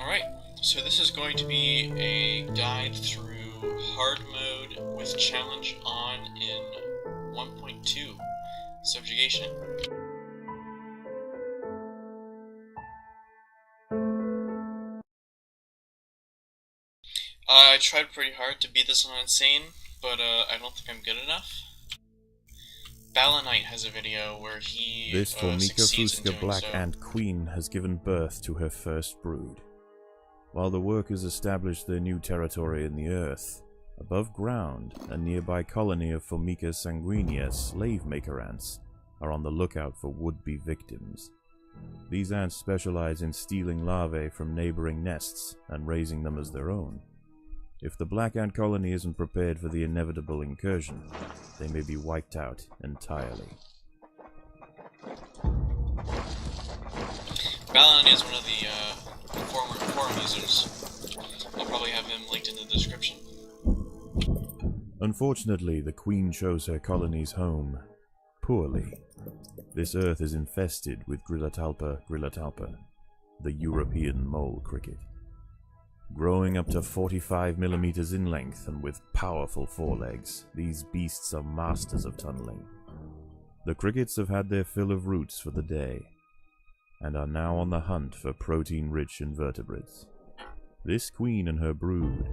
Alright, so this is going to be a guide through hard mode with challenge on in 1.2, Subjugation. I tried pretty hard to beat this on Insane, but I don't think I'm good enough. Balanite has a video where he This Formica succeeds in Fusca doing Black so. Ant Queen has given birth to her first brood. While the workers established their new territory in the earth, above ground, a nearby colony of Formica sanguinea slave-maker ants are on the lookout for would-be victims. These ants specialize in stealing larvae from neighboring nests and raising them as their own. If the black ant colony isn't prepared for the inevitable incursion, they may be wiped out entirely. Balanite is one of the former forum users. I'll probably have him linked in the description. Unfortunately, the Queen chose her colony's home poorly. This earth is infested with Grillotalpa grillotalpa, the European mole cricket. Growing up to 45 millimeters in length and with powerful forelegs, these beasts are masters of tunneling. The crickets have had their fill of roots for the day, and are now on the hunt for protein-rich invertebrates. This queen and her brood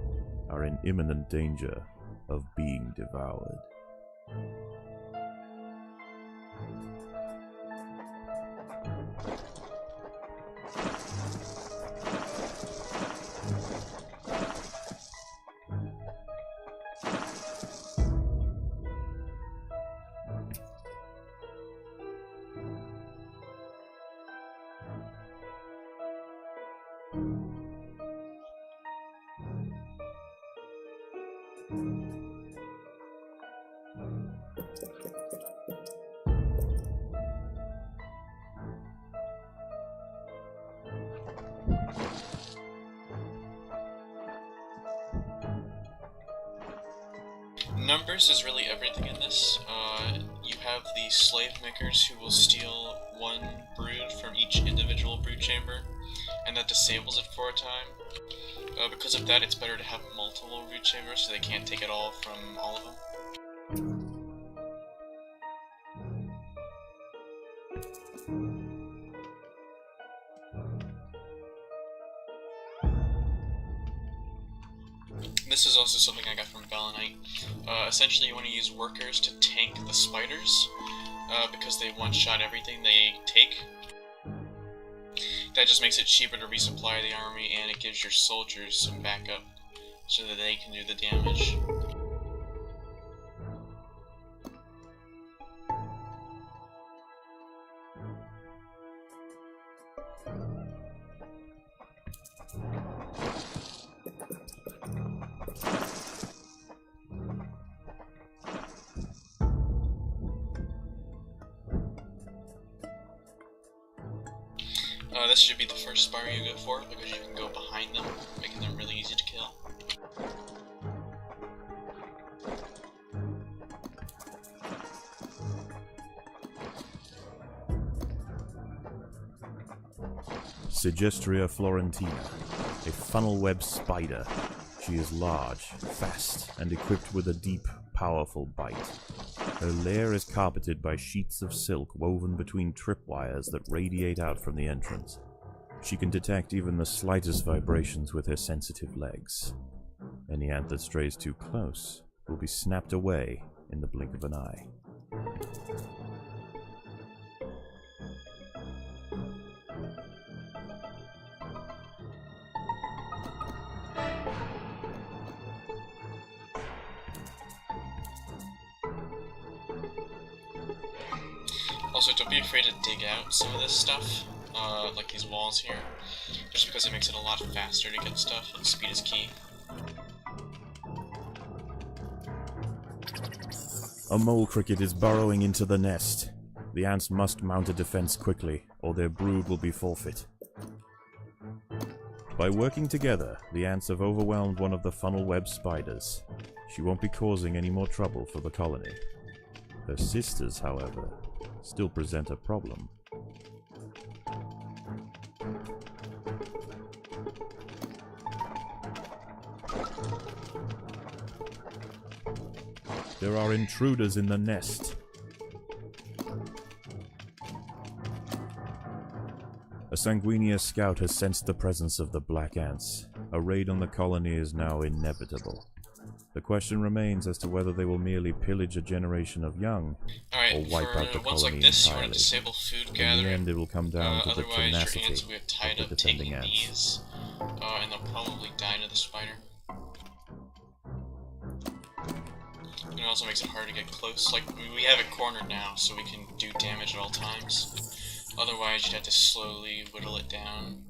are in imminent danger of being devoured. Numbers is really everything in this. You have the slave makers who will steal one brood from each individual brood chamber, and that disables it for a time. Because of that, it's better to have multiple brood chambers so they can't take it all from all of them. This is also something I got from Balanite. Essentially, you want to use workers to tank the spiders, because they one-shot everything they take. That just makes it cheaper to resupply the army, and it gives your soldiers some backup, so that they can do the damage. This should be the first spire you go for, because you can go behind them, making them really easy to kill. Sigestria florentina, a funnel web spider. She is large, fast, and equipped with a deep, powerful bite. Her lair is carpeted by sheets of silk woven between tripwires that radiate out from the entrance. She can detect even the slightest vibrations with her sensitive legs. Any ant that strays too close will be snapped away in the blink of an eye. Also, don't be afraid to dig out some of this stuff, like these walls here, just because it makes it a lot faster to get stuff, and speed is key. A mole cricket is burrowing into the nest. The ants must mount a defense quickly, or their brood will be forfeit. By working together, the ants have overwhelmed one of the funnel web spiders. She won't be causing any more trouble for the colony. Her sisters, however, still present a problem. There are intruders in the nest. A Sanguinia scout has sensed the presence of the Black Ants. A raid on the colony is now inevitable. The question remains as to whether they will merely pillage a generation of young, or wipe out the ones colony like this, entirely. you want to disable food In gathering. the end, it will come down to the Otherwise, your tenacity ants will get tied of the up taking defending ants. these, and they'll probably die to the spider. And it also makes it hard to get close. Like, we have it cornered now, so we can do damage at all times. Otherwise, you'd have to slowly whittle it down.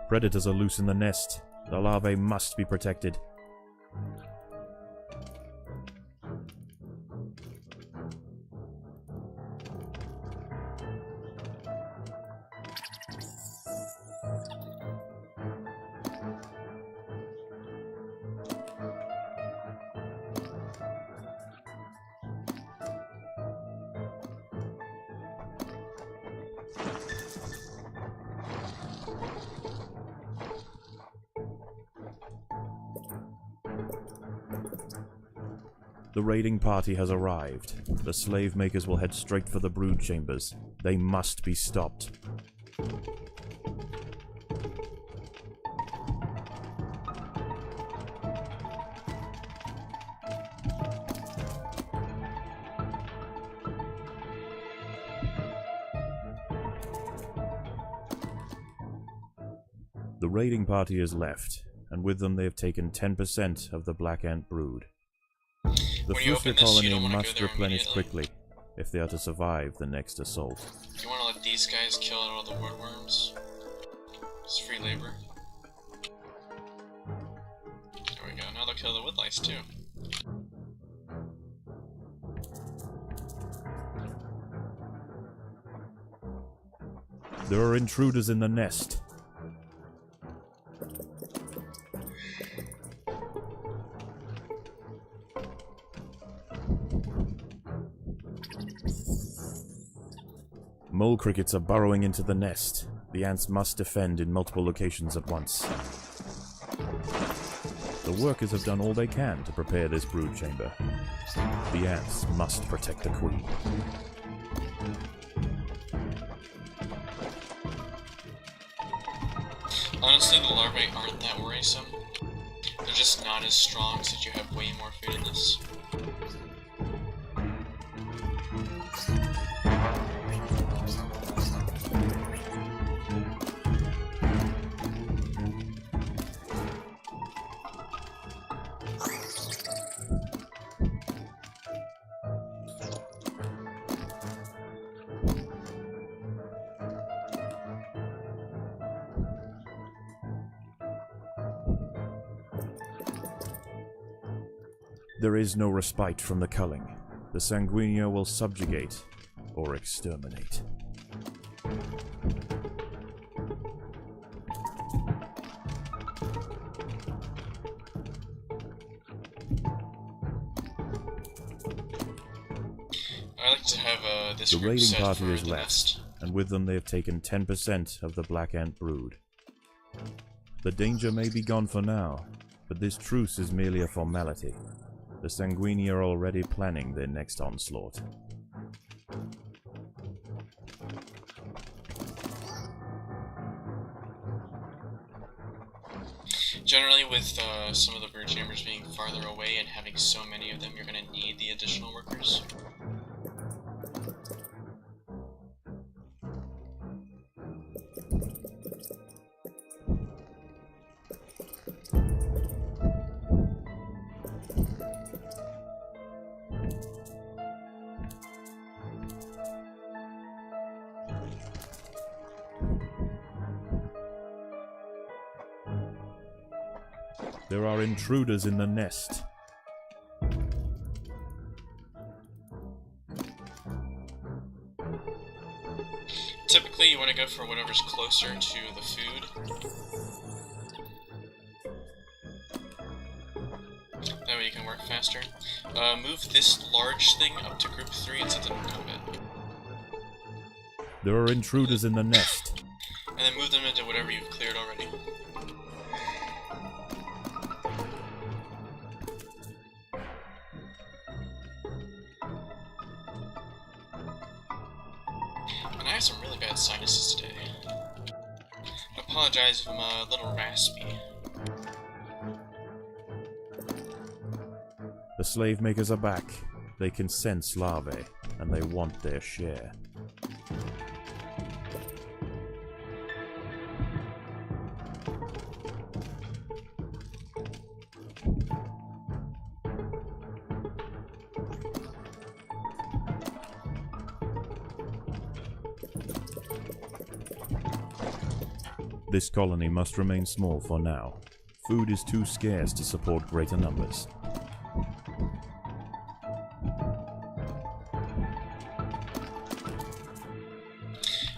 Predators are loose in the nest. The larvae must be protected. The raiding party has arrived. The slave makers will head straight for the brood chambers. They must be stopped. The raiding party is left, and with them they have taken 10% of the Black Ant brood. The Fuster colony must replenish quickly if they are to survive the next assault. You want to let these guys kill all the woodworms? It's free labor. There we go, now they'll kill the woodlice too. There are intruders in the nest. Mole crickets are burrowing into the nest. The ants must defend in multiple locations at once. The workers have done all they can to prepare this brood chamber. The ants must protect the queen. Honestly, the larvae aren't that worrisome. They're just not as strong since you have way more food in this. There is no respite from the culling. The Sanguinia will subjugate or exterminate. I like to have this The group raiding set party for is the left, nest. and with them they have taken 10% of the Black Ant brood. The danger may be gone for now, but this truce is merely a formality. The Sanguini are already planning their next onslaught. Generally, with some of the brood chambers being farther away and having so many of them, you're going to need the additional workers. There are intruders in the nest. Typically, you want to go for whatever's closer to the food. That way you can work faster. Move this large thing up to group 3 and set them in combat. There are intruders in the nest. And then move them into whatever you've cleared already. And I have some really bad sinuses today. I apologize if I'm a little raspy. The slave makers are back. They can sense larvae, and they want their share. This colony must remain small for now. Food is too scarce to support greater numbers.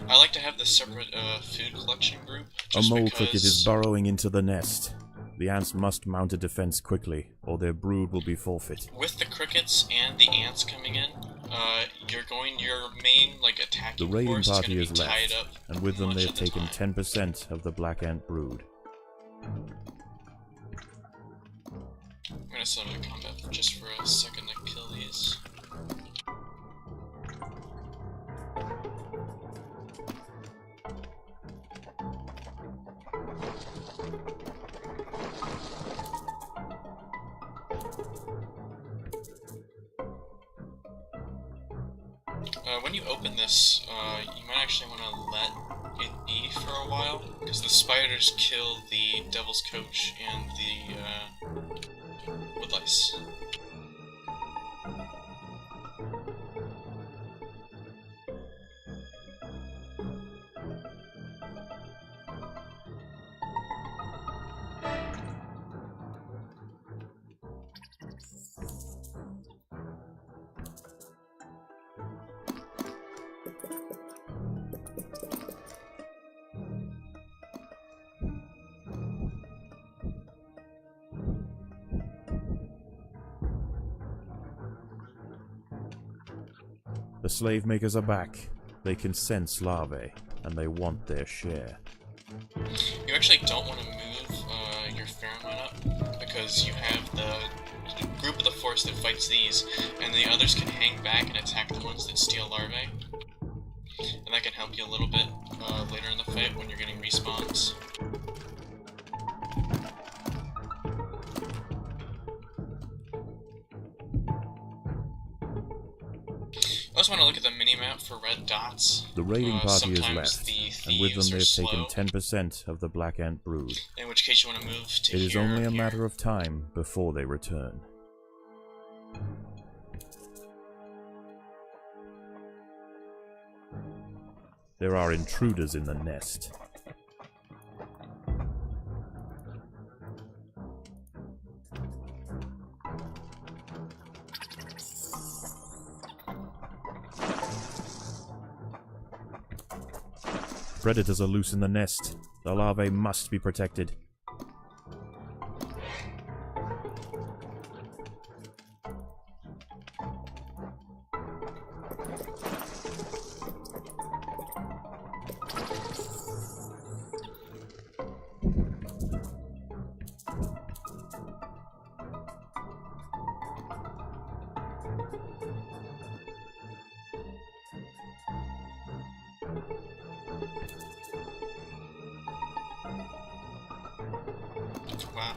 I like to have this separate food collection group. A mole cricket is burrowing into the nest. The ants must mount a defense quickly, or their brood will be forfeit. With the crickets and the ants coming in, your main attacking The raiding force party is is going to be left, tied up and with them much they've of the taken time. 10% of the black ant brood. I'm gonna set them in combat just for a second to kill these. When you open this, you might actually want to let it be for a while, because the spiders kill the devil's coach and the woodlice. The slave makers are back. They can sense larvae, and they want their share. You actually don't want to move your pheromone up, because you have the group of the force that fights these, and the others can hang back and attack the ones that steal larvae. And that can help you a little bit later in the fight when you're getting respawns. I also want to look at the mini-map for red dots. The raiding party is Sometimes left, the and with them thieves they've are taken slow, 10% of the black ant brood. in which case you want to move to It is here only or a here. matter of time before they return. There are intruders in the nest. Predators are loose in the nest. The larvae must be protected. Wow.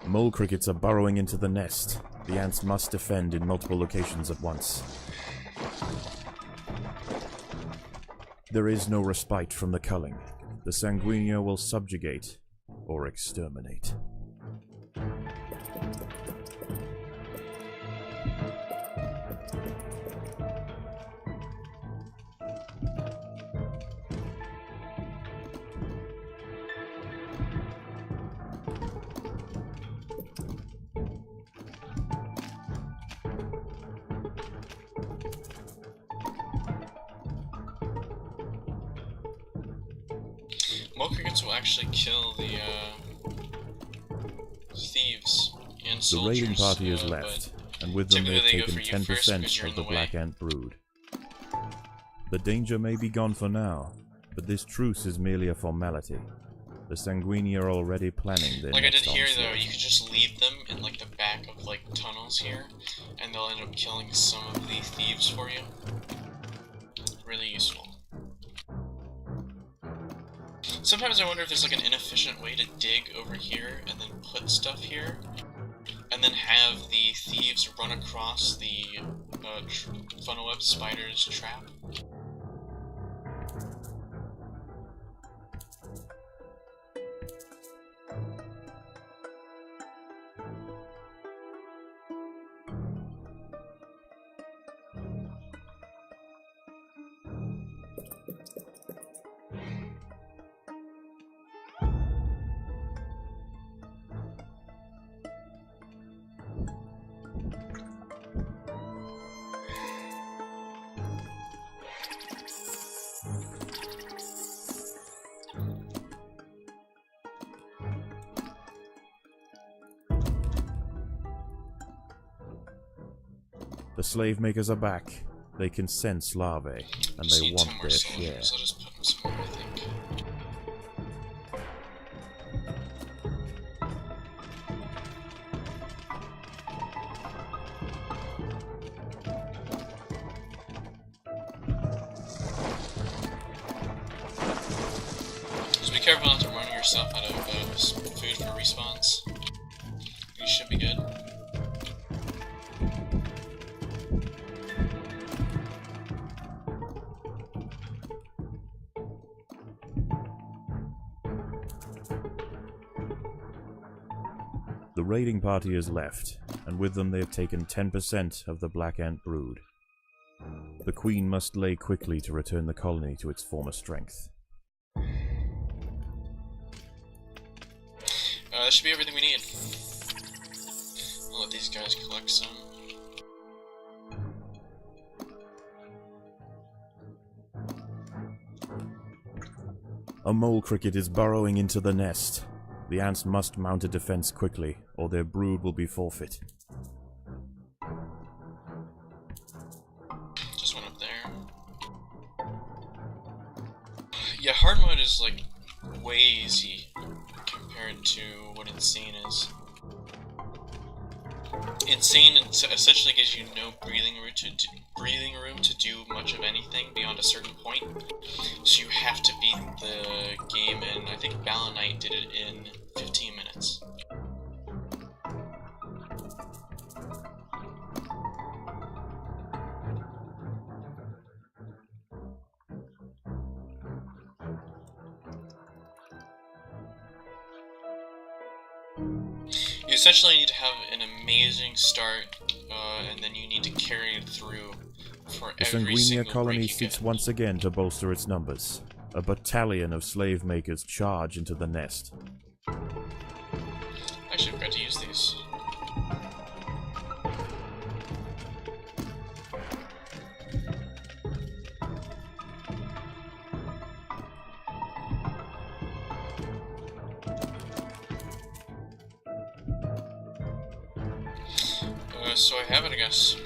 Mole crickets are burrowing into the nest. The ants must defend in multiple locations at once. There is no respite from the culling. The Sanguinio will subjugate or exterminate. Mole crickets will actually kill the thieves and The soldiers. raiding party is but left, and with them they typically have they go taken for you first because 10% you're of in the the Black way. Ant brood. The danger may be gone for now, but this truce is merely a formality. The Sanguini are already planning their Like I did next here, onslaught. though, you could just leave them in like the back of like tunnels here, and they'll end up killing some of the thieves for you. Really useful. Sometimes I wonder if there's like an inefficient way to dig over here and then put stuff here, and then have the thieves run across the funnel web spider's trap. The slave makers are back. They can sense larvae, and Just they need want 10 more their soldiers. share. I'll just put them somewhere, I think. Just be careful not to run yourself out of food for respawns. You should be good. The raiding party is left, and with them they have taken 10% of the Black Ant brood. The Queen must lay quickly to return the colony to its former strength. That should be everything we need. I'll let these guys collect some. A mole cricket is burrowing into the nest. The ants must mount a defense quickly, or their brood will be forfeit. Just went up there. Yeah, hard mode is like way easy compared to what Insane is. Insane essentially gives you no breathing room to do much of anything beyond a certain point. So you have to beat the game in, I think Ballanite did it in 15 minutes. You essentially need to have an amazing start, and then you need to carry it through for The every Sanguinia single colony break you seeks get. once again to bolster its numbers. A battalion of slave makers charge into the nest. Actually, I forgot to use these. So I have it, I guess.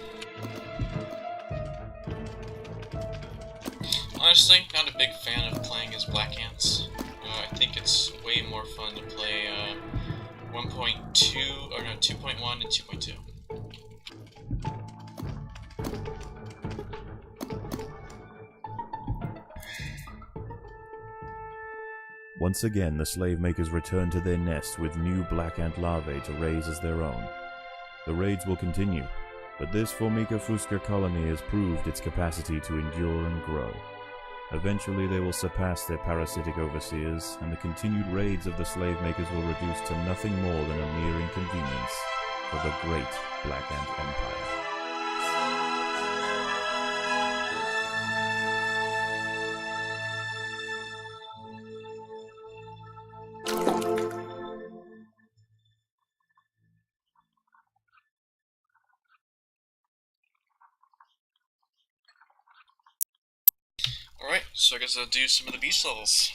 Honestly, not a big fan of playing as Black Ants. I think it's way more fun to play 1.2, or no, 2.1 and 2.2. Once again, the slave makers return to their nest with new black ant larvae to raise as their own. The raids will continue, but this Formica fusca colony has proved its capacity to endure and grow. Eventually they will surpass their parasitic overseers, and the continued raids of the slave makers will reduce to nothing more than a mere inconvenience for the great Black Ant Empire. Alright, so I guess I'll do some of the beast levels.